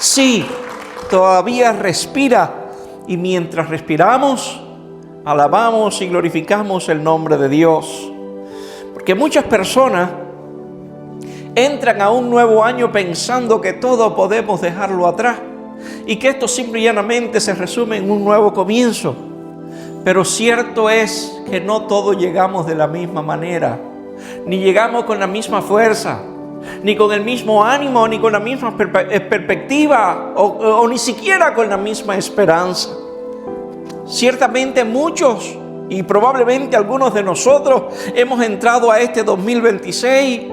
Sí, todavía respira, y mientras respiramos, alabamos y glorificamos el nombre de Dios. Porque muchas personas entran a un nuevo año pensando que todo podemos dejarlo atrás y que esto simple y llanamente se resume en un nuevo comienzo. Pero cierto es que no todos llegamos de la misma manera, ni llegamos con la misma fuerza, ni con el mismo ánimo, ni con la misma perspectiva, o ni siquiera con la misma esperanza. Ciertamente muchos, y probablemente algunos de nosotros, hemos entrado a este 2026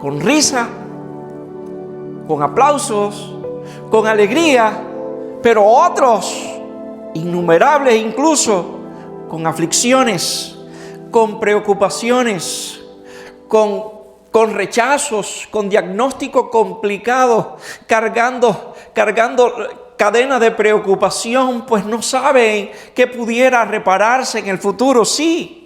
con risa, con aplausos, con alegría, pero otros, innumerables incluso, con aflicciones, con preocupaciones, con rechazos, con diagnósticos complicados, cargando cadenas de preocupación, pues no saben qué pudiera repararse en el futuro. Sí,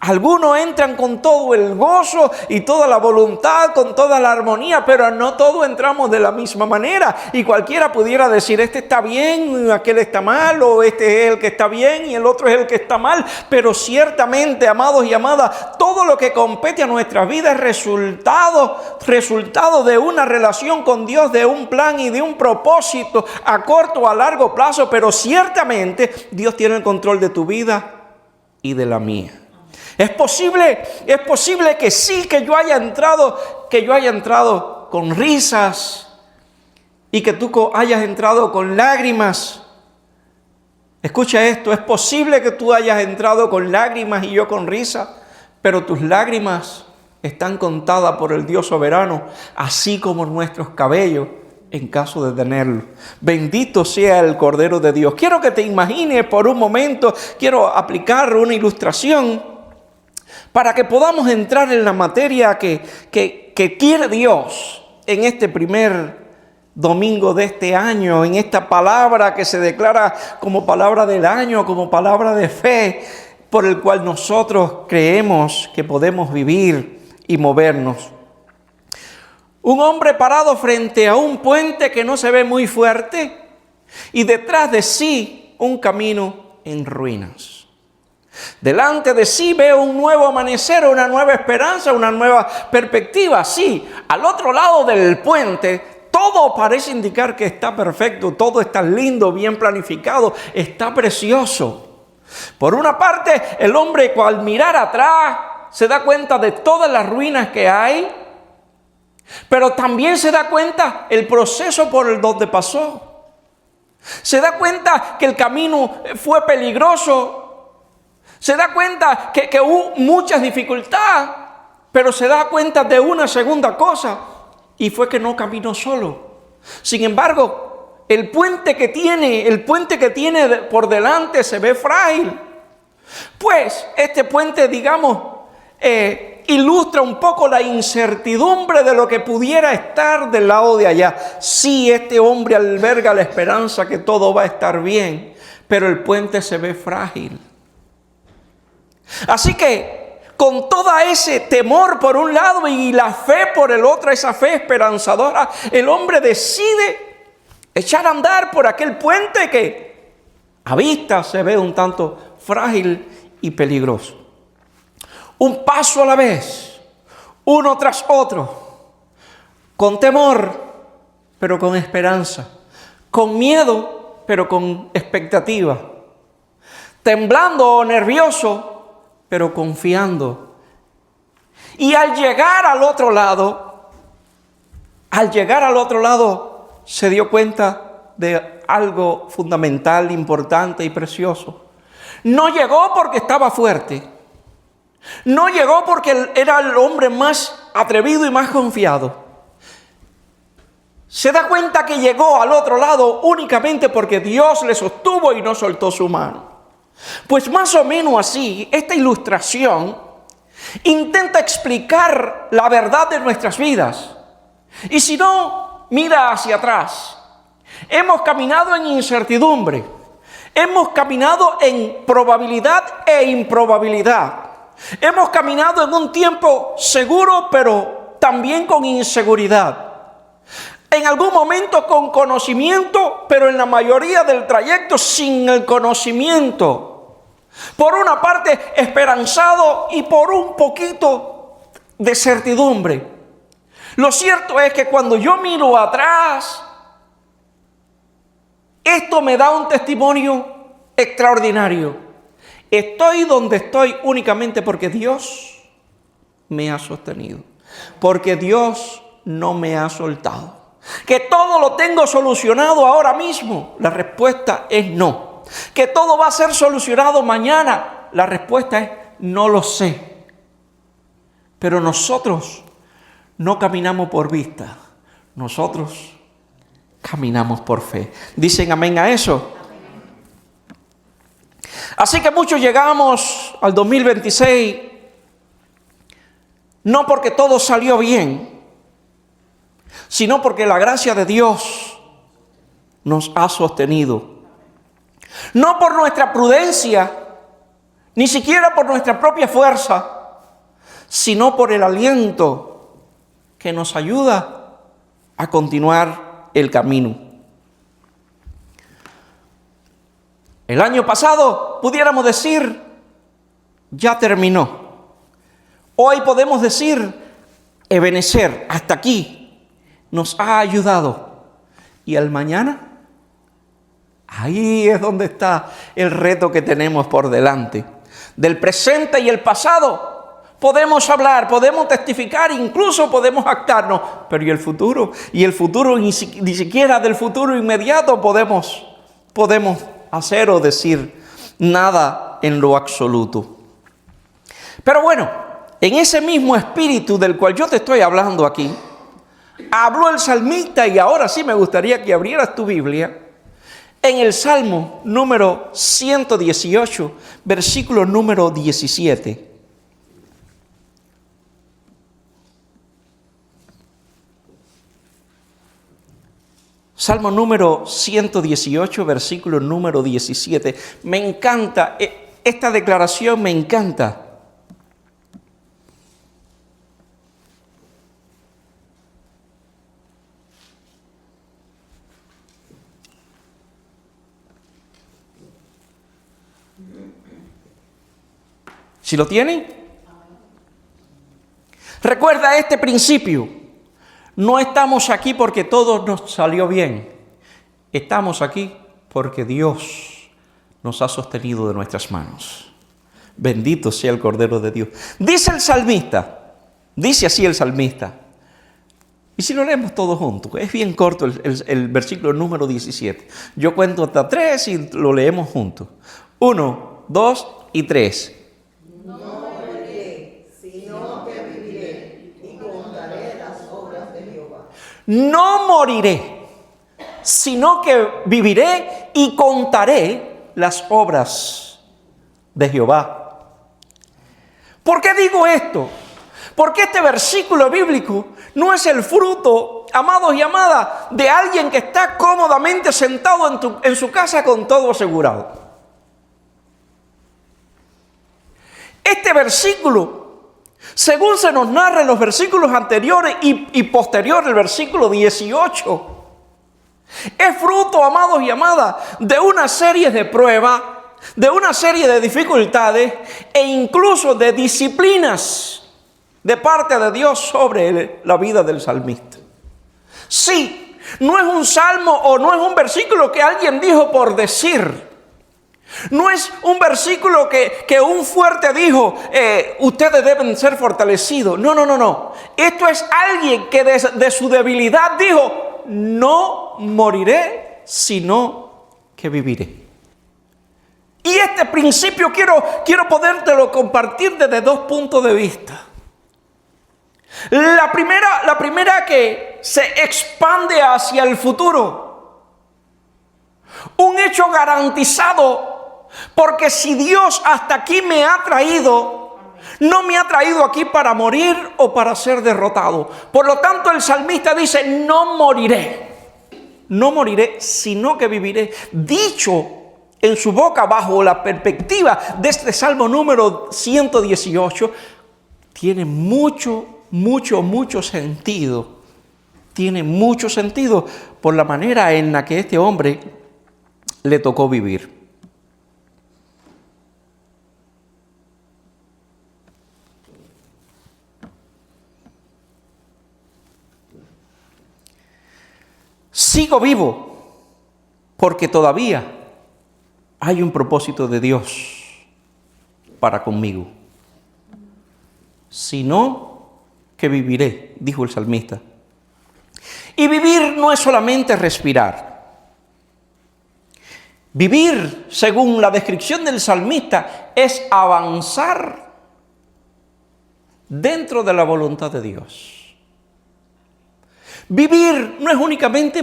algunos entran con todo el gozo y toda la voluntad, con toda la armonía, pero no todos entramos de la misma manera. Y cualquiera pudiera decir, este está bien, aquel está mal, o este es el que está bien y el otro es el que está mal. Pero ciertamente, amados y amadas, todo lo que compete a nuestras vidas es resultado de una relación con Dios, de un plan y de un propósito a corto o a largo plazo. Pero ciertamente Dios tiene el control de tu vida y de la mía. Es posible que sí, que yo haya entrado con risas y que tú hayas entrado con lágrimas. Escucha esto, es posible que tú hayas entrado con lágrimas y yo con risa, pero tus lágrimas están contadas por el Dios soberano, así como nuestros cabellos en caso de tenerlo. Bendito sea el Cordero de Dios. Quiero que te imagines por un momento, quiero aplicar una ilustración para que podamos entrar en la materia que quiere Dios en este primer domingo de este año, en esta palabra que se declara como palabra del año, como palabra de fe, por el cual nosotros creemos que podemos vivir y movernos. Un hombre parado frente a un puente que no se ve muy fuerte y detrás de sí un camino en ruinas. Delante de sí veo un nuevo amanecer, una nueva esperanza, una nueva perspectiva. Sí, al otro lado del puente todo parece indicar que está perfecto, todo está lindo, bien planificado, está precioso. Por una parte, el hombre al mirar atrás se da cuenta de todas las ruinas que hay, pero también se da cuenta el proceso por el donde pasó. Se da cuenta que el camino fue peligroso. Se da cuenta que hubo muchas dificultades, pero se da cuenta de una segunda cosa, y fue que no caminó solo. Sin embargo, el puente que tiene por delante se ve frágil. Pues este puente, ilustra un poco la incertidumbre de lo que pudiera estar del lado de allá. Sí, este hombre alberga la esperanza que todo va a estar bien, pero el puente se ve frágil. Así que con todo ese temor por un lado y la fe por el otro, esa fe esperanzadora, el hombre decide echar a andar por aquel puente que a vista se ve un tanto frágil y peligroso. Un paso a la vez, uno tras otro, con temor, pero con esperanza, con miedo, pero con expectativa, temblando o nervioso, pero confiando. Y al llegar al otro lado, se dio cuenta de algo fundamental, importante y precioso. No llegó porque estaba fuerte. No llegó porque era el hombre más atrevido y más confiado. Se da cuenta que llegó al otro lado únicamente porque Dios le sostuvo y no soltó su mano. Pues más o menos así, esta ilustración intenta explicar la verdad de nuestras vidas. Y si no, mira hacia atrás. Hemos caminado en incertidumbre. Hemos caminado en probabilidad e improbabilidad. Hemos caminado en un tiempo seguro, pero también con inseguridad. En algún momento con conocimiento, pero en la mayoría del trayecto sin el conocimiento. Por una parte esperanzado y por un poquito de certidumbre. Lo cierto es que cuando yo miro atrás, esto me da un testimonio extraordinario. Estoy donde estoy únicamente porque Dios me ha sostenido. Porque Dios no me ha soltado. Que todo lo tengo solucionado ahora mismo. La respuesta es no. Que todo va a ser solucionado mañana. La respuesta es no lo sé. Pero nosotros no caminamos por vista. Nosotros caminamos por fe. ¿Dicen amén a eso? Así que muchos llegamos al 2026 no porque todo salió bien, sino porque la gracia de Dios nos ha sostenido. No por nuestra prudencia, ni siquiera por nuestra propia fuerza, sino por el aliento que nos ayuda a continuar el camino. El año pasado pudiéramos decir, ya terminó. Hoy podemos decir, Ebenezer, hasta aquí nos ha ayudado. ¿Y el mañana? Ahí es donde está el reto que tenemos por delante. Del presente y el pasado podemos hablar, podemos testificar, incluso podemos jactarnos. Pero ¿y el futuro? Y el futuro, ni siquiera del futuro inmediato podemos hacer o decir nada en lo absoluto. Pero bueno, en ese mismo espíritu del cual yo te estoy hablando aquí, habló el salmista, y ahora sí me gustaría que abrieras tu Biblia en el Salmo número 118, versículo número 17. Salmo número 118, versículo número 17. Me encanta, esta declaración me encanta. ¿Sí lo tienen? Recuerda este principio. No estamos aquí porque todo nos salió bien. Estamos aquí porque Dios nos ha sostenido de nuestras manos. Bendito sea el Cordero de Dios. Dice el salmista, dice así el salmista. Y si lo leemos todos juntos, es bien corto el versículo número 17. Yo cuento hasta 3 y lo leemos juntos. 1, 2 y 3. No moriré, sino que viviré y contaré las obras de Jehová. No moriré, sino que viviré y contaré las obras de Jehová. ¿Por qué digo esto? Porque este versículo bíblico no es el fruto, amados y amadas, de alguien que está cómodamente sentado en su casa con todo asegurado. Este versículo, según se nos narra en los versículos anteriores y posterior, el versículo 18, es fruto, amados y amadas, de una serie de pruebas, de una serie de dificultades e incluso de disciplinas de parte de Dios sobre la vida del salmista. Sí, no es un salmo o no es un versículo que alguien dijo por decir. No es un versículo que un fuerte dijo, ustedes deben ser fortalecidos. No. Esto es alguien que de su debilidad dijo, no moriré, sino que viviré. Y este principio quiero podértelo compartir desde 2 puntos de vista. La primera que se expande hacia el futuro. Un hecho garantizado. Porque si Dios hasta aquí me ha traído, no me ha traído aquí para morir o para ser derrotado. Por lo tanto, el salmista dice, no moriré, sino que viviré. Dicho en su boca bajo la perspectiva de este Salmo número 118, tiene mucho sentido tiene mucho sentido por la manera en la que este hombre le tocó vivir. Sigo vivo porque todavía hay un propósito de Dios para conmigo. Si no, que viviré, dijo el salmista. Y vivir no es solamente respirar. Vivir, según la descripción del salmista, es avanzar dentro de la voluntad de Dios. Vivir no es únicamente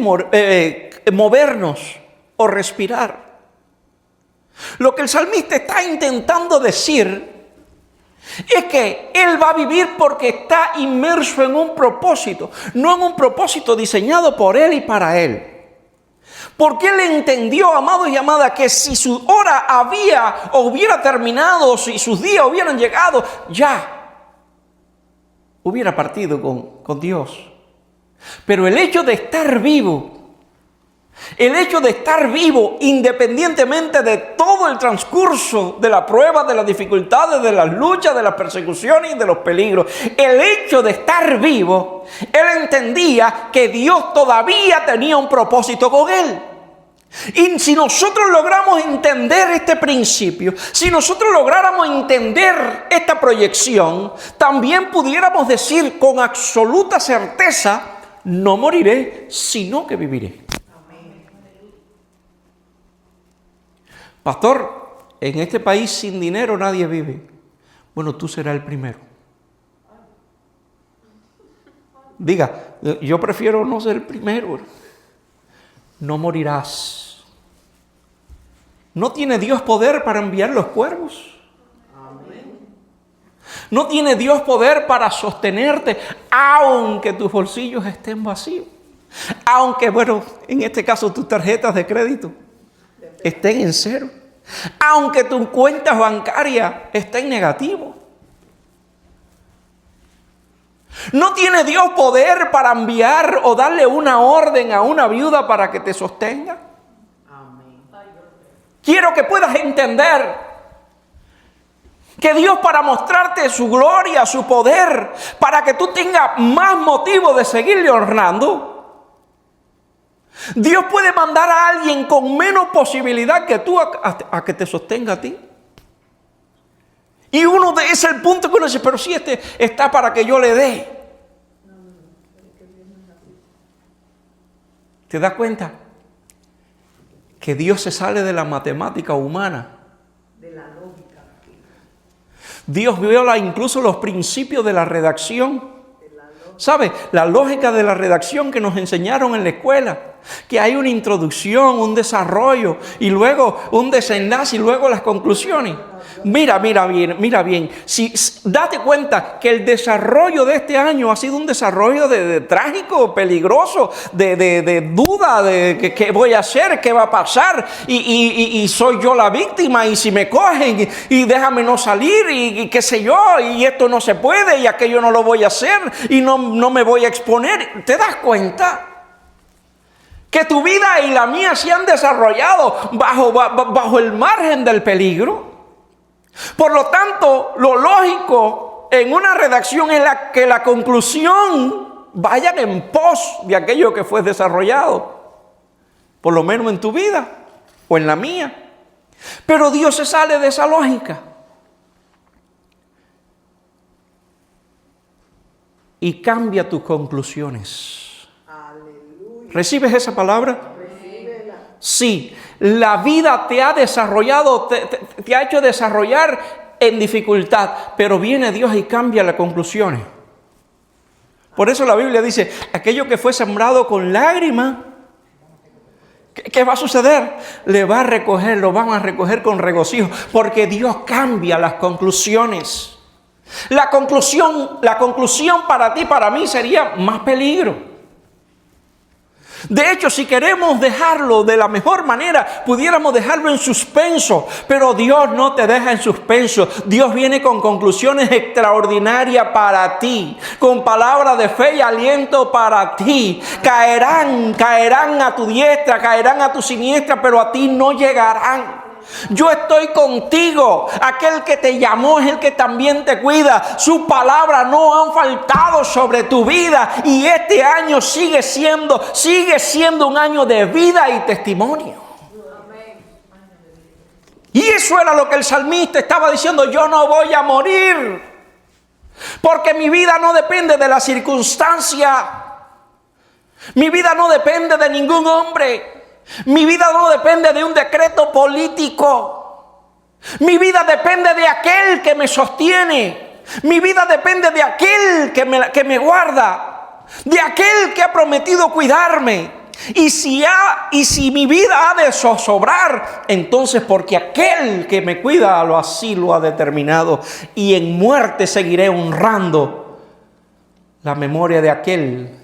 movernos o respirar. Lo que el salmista está intentando decir es que él va a vivir porque está inmerso en un propósito, no en un propósito diseñado por él y para él. Porque él entendió, amados y amadas, que si su hora había o hubiera terminado, si sus días hubieran llegado, ya hubiera partido con Dios. Pero el hecho de estar vivo, independientemente de todo el transcurso de la prueba, de las dificultades, de las luchas, de las persecuciones y de los peligros, el hecho de estar vivo, él entendía que Dios todavía tenía un propósito con él. Y si nosotros logramos entender este principio, si nosotros lográramos entender esta proyección, también pudiéramos decir con absoluta certeza: no moriré, sino que viviré. Pastor, en este país sin dinero nadie vive. Bueno, tú serás el primero. Diga, yo prefiero no ser el primero. No morirás. ¿No tiene Dios poder para enviar los cuervos? ¿No tiene Dios poder para sostenerte aunque tus bolsillos estén vacíos? Aunque, bueno, en este caso tus tarjetas de crédito estén en cero. Aunque tus cuentas bancarias estén en negativo. ¿No tiene Dios poder para enviar o darle una orden a una viuda para que te sostenga? Amén. Quiero que puedas entender que Dios, para mostrarte su gloria, su poder, para que tú tengas más motivo de seguirle honrando, Dios puede mandar a alguien con menos posibilidad que tú a que te sostenga a ti. Y ese es el punto que uno dice: pero si este está para que yo le dé. ¿Te das cuenta? Que Dios se sale de la matemática humana. De la lógica. Dios viola incluso los principios de la redacción. ¿Sabe? La lógica de la redacción que nos enseñaron en la escuela. Que hay una introducción, un desarrollo y luego un desenlace y luego las conclusiones. Mira bien. Date cuenta que el desarrollo de este año ha sido un desarrollo de trágico, peligroso, de duda de qué voy a hacer, qué va a pasar y soy yo la víctima y si me cogen y déjame no salir y qué sé yo y esto no se puede y aquello no lo voy a hacer y no me voy a exponer. ¿Te das cuenta? Que tu vida y la mía se han desarrollado bajo el margen del peligro. Por lo tanto, lo lógico en una redacción es que la conclusión vaya en pos de aquello que fue desarrollado. Por lo menos en tu vida o en la mía. Pero Dios se sale de esa lógica. Y cambia tus conclusiones. ¿Recibes esa palabra? Sí, la vida te ha desarrollado, te ha hecho desarrollar en dificultad, pero viene Dios y cambia las conclusiones. Por eso la Biblia dice, aquello que fue sembrado con lágrimas, ¿qué va a suceder? Lo van a recoger con regocijo, porque Dios cambia las conclusiones. La conclusión para ti, para mí, sería más peligro. De hecho, si queremos dejarlo de la mejor manera, pudiéramos dejarlo en suspenso. Pero Dios no te deja en suspenso. Dios viene con conclusiones extraordinarias para ti, con palabras de fe y aliento para ti. Caerán a tu diestra, caerán a tu siniestra, pero a ti no llegarán. Yo estoy contigo. Aquel que te llamó es el que también te cuida. Su palabra no han faltado sobre tu vida. Y este año sigue siendo un año de vida y testimonio. Y eso era lo que el salmista estaba diciendo. Yo no voy a morir, porque mi vida no depende de la circunstancia. Mi vida no depende de ningún hombre. Mi vida no depende de un decreto político. Mi vida depende de aquel que me sostiene. Mi vida depende de aquel que me guarda, de aquel que ha prometido cuidarme. Y si mi vida ha de zozobrar, entonces porque aquel que me cuida así lo ha determinado. Y en muerte seguiré honrando la memoria de aquel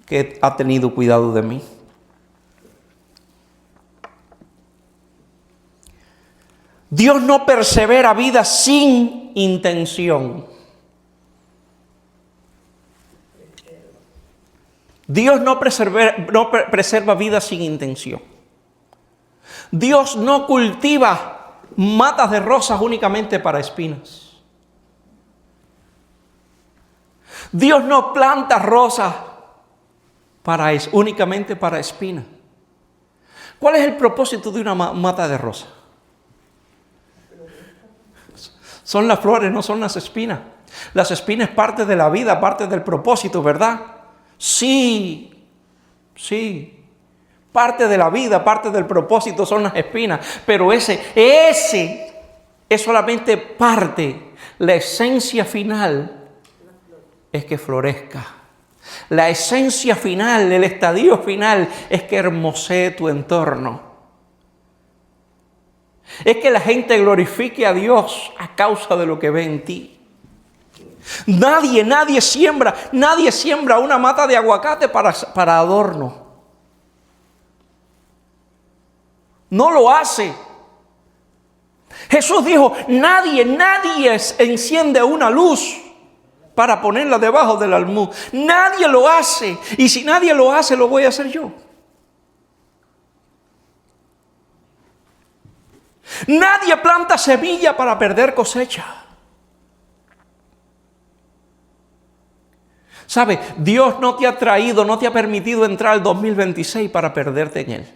que ha tenido cuidado de mí. Dios no persevera vida sin intención. Dios no preserva vida sin intención. Dios no cultiva matas de rosas únicamente para espinas. Dios no planta rosas únicamente para espinas. ¿Cuál es el propósito de una mata de rosas? Son las flores, no son las espinas. Las espinas es parte de la vida, parte del propósito, ¿verdad? Sí. Parte de la vida, parte del propósito son las espinas. Pero ese es solamente parte. La esencia final es que florezca. La esencia final, el estadio final es que hermosee tu entorno. Es que la gente glorifique a Dios a causa de lo que ve en ti. Nadie siembra una mata de aguacate para adorno. No lo hace. Jesús dijo, nadie enciende una luz para ponerla debajo del almud. Nadie lo hace. Y si nadie lo hace, lo voy a hacer yo. Nadie planta semilla para perder cosecha. ¿Sabe? Dios no te ha permitido entrar al 2026 para perderte en él.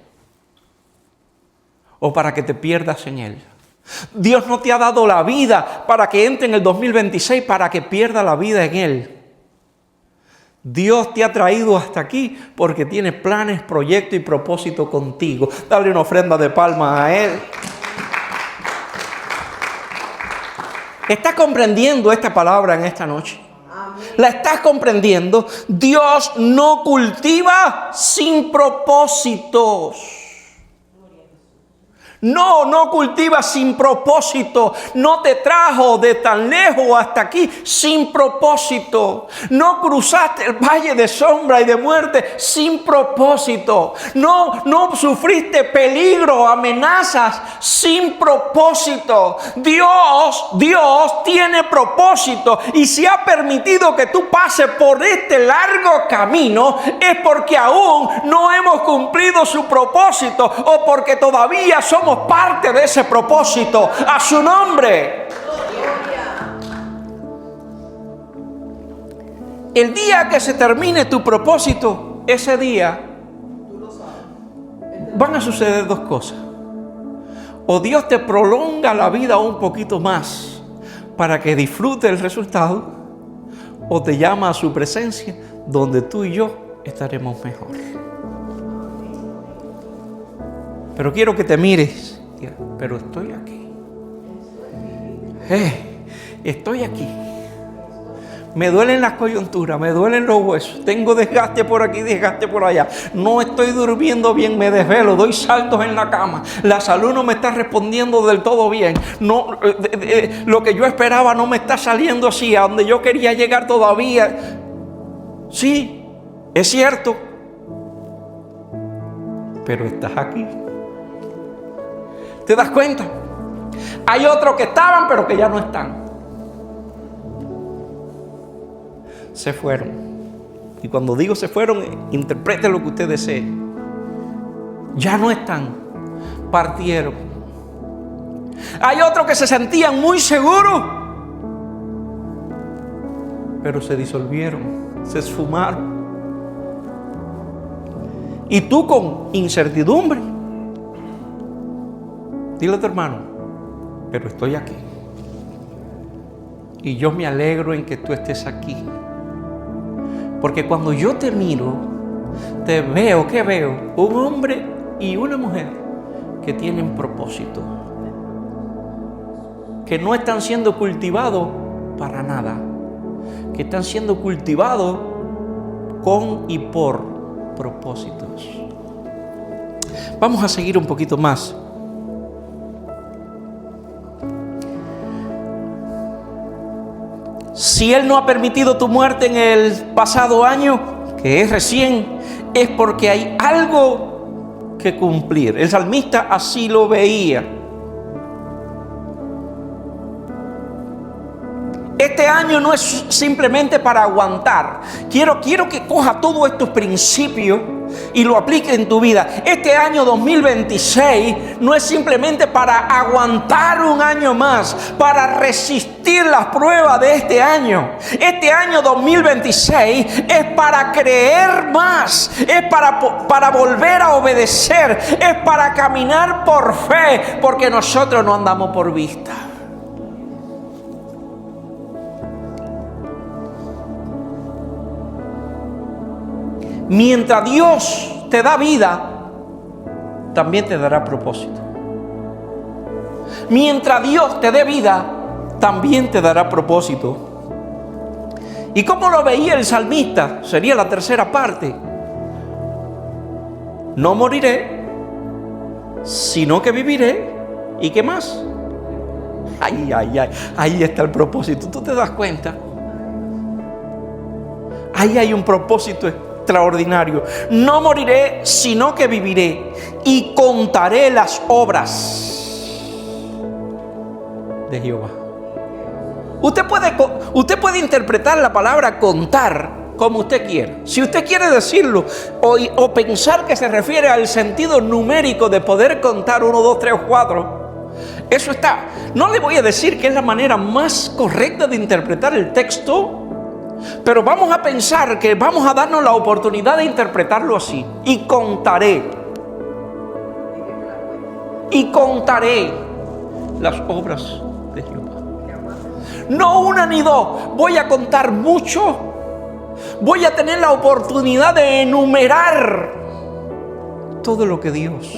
O para que te pierdas en él. Dios no te ha dado la vida para que entre en el 2026 para que pierda la vida en él. Dios te ha traído hasta aquí porque tiene planes, proyectos y propósitos contigo. Dale una ofrenda de palmas a él. ¿Estás comprendiendo esta palabra en esta noche? Amén. ¿La estás comprendiendo? Dios no cultiva sin propósitos. No cultiva sin propósito. No te trajo de tan lejos hasta aquí sin propósito. No cruzaste el valle de sombra y de muerte sin propósito. No sufriste peligro, amenazas sin propósito. Dios tiene propósito. Y si ha permitido que tú pases por este largo camino, es porque aún no hemos cumplido su propósito o porque todavía somos parte de ese propósito. A su nombre. El día que se termine tu propósito, ese día van a suceder dos cosas. O Dios te prolonga la vida un poquito más para que disfrutes el resultado, o te llama a su presencia donde tú y yo estaremos mejor. Pero quiero que te mires. Pero estoy aquí. Estoy aquí. Me duelen las coyunturas, me duelen los huesos. Tengo desgaste por aquí, desgaste por allá. No estoy durmiendo bien, me desvelo, doy saltos en la cama. La salud no me está respondiendo del todo bien. Lo que yo esperaba no me está saliendo así, a donde yo quería llegar todavía. Sí, es cierto. pero estás aquí. ¿Te das cuenta? Hay otros que estaban, pero que ya no están. Se fueron. Y cuando digo se fueron, interprete lo que usted desee. Ya no están. Partieron. Hay otros que se sentían muy seguros, pero se disolvieron, se esfumaron. Y tú con incertidumbre, dile a tu hermano, pero estoy aquí. Y yo me alegro en que tú estés aquí. Porque cuando yo te miro, te veo, ¿qué veo? Un hombre y una mujer que tienen propósito. Que no están siendo cultivados para nada. Que están siendo cultivados con y por propósitos. Vamos a seguir un poquito más. Si Él no ha permitido tu muerte en el pasado año, que es recién, es porque hay algo que cumplir. El salmista así lo veía. Este año no es simplemente para aguantar. Quiero que coja todos estos principios y lo aplique en tu vida. Este año 2026 no es simplemente para aguantar un año más, para resistir las pruebas de este año. Este año 2026 es para creer más, es para volver a obedecer, es para caminar por fe, porque nosotros no andamos por vista. Mientras Dios te da vida, también te dará propósito. Mientras Dios te dé vida, también te dará propósito. ¿Y cómo lo veía el salmista? Sería la tercera parte. No moriré, sino que viviré. ¿Y qué más? Ahí está el propósito. ¿Tú te das cuenta? Ahí hay un propósito extraordinario. No moriré, sino que viviré y contaré las obras de Jehová. Usted puede interpretar la palabra contar como usted quiera. Si usted quiere decirlo o pensar que se refiere al sentido numérico de poder contar 1, 2, 3 o 4, eso está. No le voy a decir que es la manera más correcta de interpretar el texto, pero vamos a pensar que vamos a darnos la oportunidad de interpretarlo así. Y contaré las obras de Jehová. No una ni dos, voy a contar mucho. Voy a tener la oportunidad de enumerar todo lo que Dios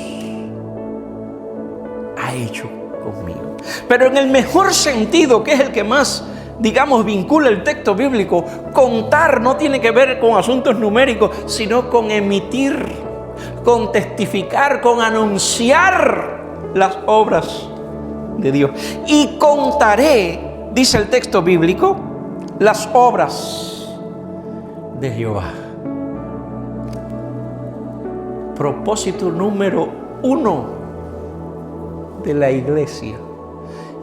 ha hecho conmigo. Pero en el mejor sentido, que es el que más, digamos, vincula el texto bíblico, contar no tiene que ver con asuntos numéricos, sino con emitir, con testificar, con anunciar las obras de Dios. Y contaré, dice el texto bíblico, las obras de Jehová. Propósito número 1 de la iglesia,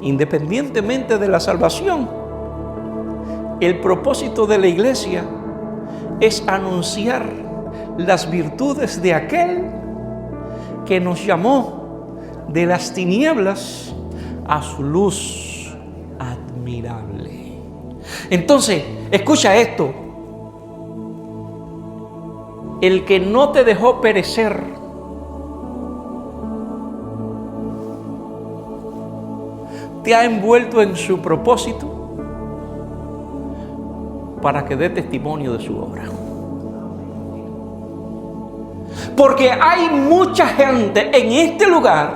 independientemente de la salvación. El propósito de la iglesia es anunciar las virtudes de aquel que nos llamó de las tinieblas a su luz admirable. Entonces, escucha esto. El que no te dejó perecer, te ha envuelto en su propósito para que dé testimonio de su obra. Porque hay mucha gente en este lugar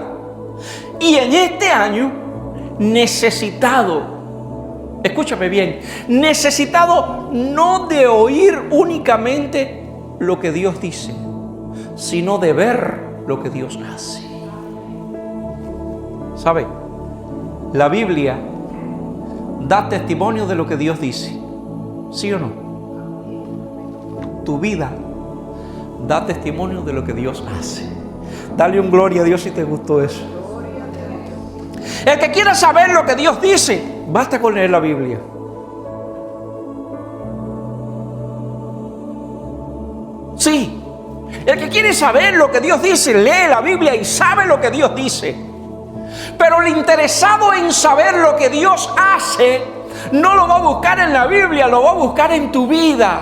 y en este año necesitado, escúchame bien, necesitado no de oír únicamente lo que Dios dice, sino de ver lo que Dios hace. ¿Sabe? La Biblia da testimonio de lo que Dios dice. ¿Sí o no? Tu vida da testimonio de lo que Dios hace. Dale un gloria a Dios si te gustó eso. El que quiera saber lo que Dios dice, basta con leer la Biblia. Sí, el que quiere saber lo que Dios dice, lee la Biblia y sabe lo que Dios dice. Pero el interesado en saber lo que Dios hace, no lo va a buscar en la Biblia, lo va a buscar en tu vida.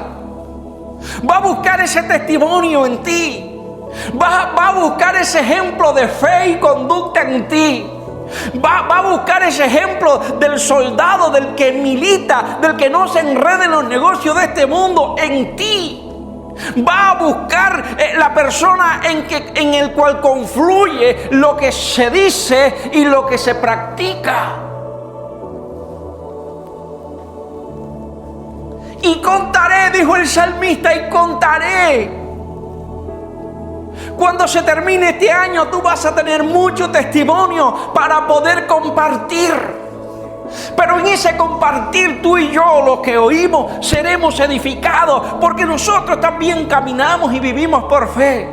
Va a buscar ese testimonio en ti. Va a buscar ese ejemplo de fe y conducta en ti. Va a buscar ese ejemplo del soldado, del que milita, del que no se enreda en los negocios de este mundo, en ti. Va a buscar la persona en el cual confluye lo que se dice y lo que se practica. Y contaré, dijo el salmista, y contaré. Cuando se termine este año, tú vas a tener mucho testimonio para poder compartir. Pero en ese compartir, tú y yo, los que oímos, seremos edificados, porque nosotros también caminamos y vivimos por fe.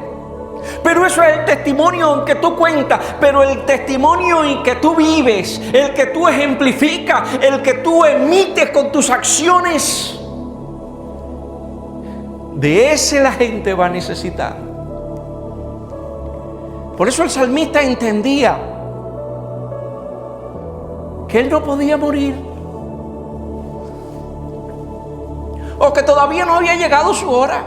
Pero eso es el testimonio en que tú cuentas, pero el testimonio en que tú vives, el que tú ejemplificas, el que tú emites con tus acciones, de ese la gente va a necesitar. Por eso el salmista entendía que él no podía morir, o que todavía no había llegado su hora.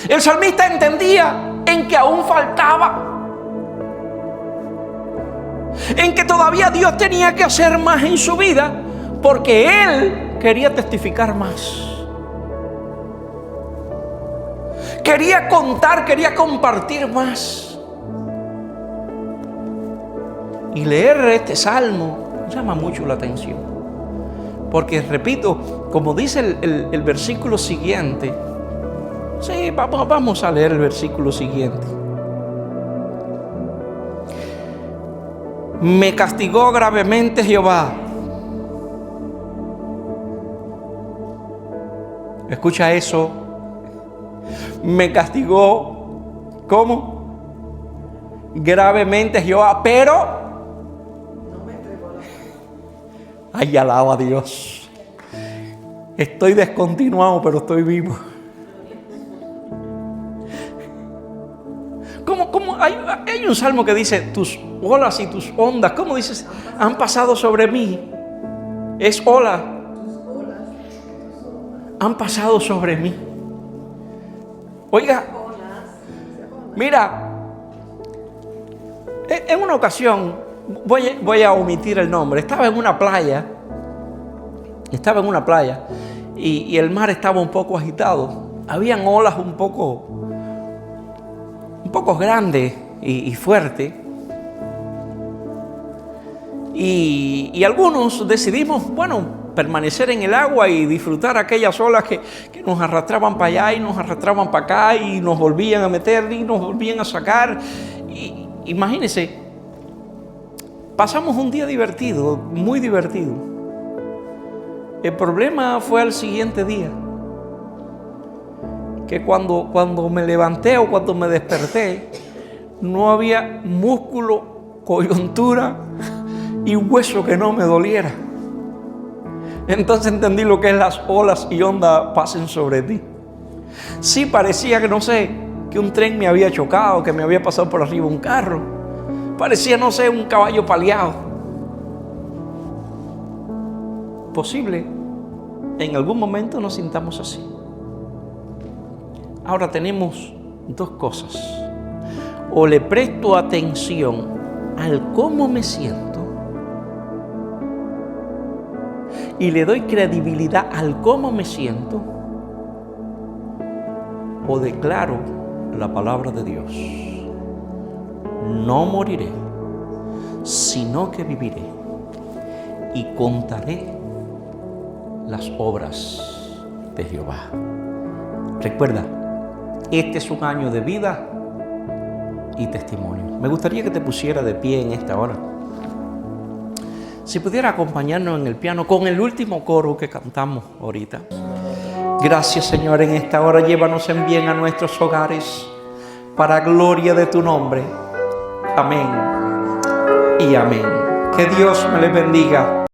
El salmista entendía en que aún faltaba, en que todavía Dios tenía que hacer más en su vida, porque él quería testificar más. Quería contar, quería compartir más. Y leer este salmo llama mucho la atención. Porque, repito, como dice el versículo siguiente. Sí, vamos a leer el versículo siguiente. Me castigó gravemente Jehová. Escucha eso. Me castigó, ¿cómo? Gravemente Jehová, pero No me entregó la vida. ay, alaba a Dios. Estoy descontinuado, pero estoy vivo. ¿Cómo? Hay un salmo que dice, tus olas y tus ondas, ¿cómo dices? Han pasado sobre mí. Es ola. Han pasado sobre mí. Oiga, mira, en una ocasión, voy a omitir el nombre, estaba en una playa y el mar estaba un poco agitado. Habían olas un poco grandes y fuertes. Y algunos decidimos, permanecer en el agua y disfrutar aquellas olas que nos arrastraban para allá y nos arrastraban para acá y nos volvían a meter y nos volvían a sacar. Y imagínense, pasamos un día divertido, muy divertido. El problema fue al siguiente día, que cuando me levanté o cuando me desperté, no había músculo, coyuntura y hueso que no me doliera. Entonces entendí lo que es las olas y ondas pasen sobre ti. Sí, parecía que que un tren me había chocado, que me había pasado por arriba un carro. Parecía, un caballo paleado. Posible, en algún momento nos sintamos así. Ahora tenemos dos cosas. O le presto atención al cómo me siento, y le doy credibilidad al cómo me siento, o declaro la palabra de Dios. No moriré, sino que viviré y contaré las obras de Jehová. Recuerda, este es un año de vida y testimonio. Me gustaría que te pusiera de pie en esta hora. Si pudiera acompañarnos en el piano con el último coro que cantamos ahorita. Gracias, Señor, en esta hora. Llévanos en bien a nuestros hogares. para gloria de tu nombre. Amén y amén. Que Dios me les bendiga.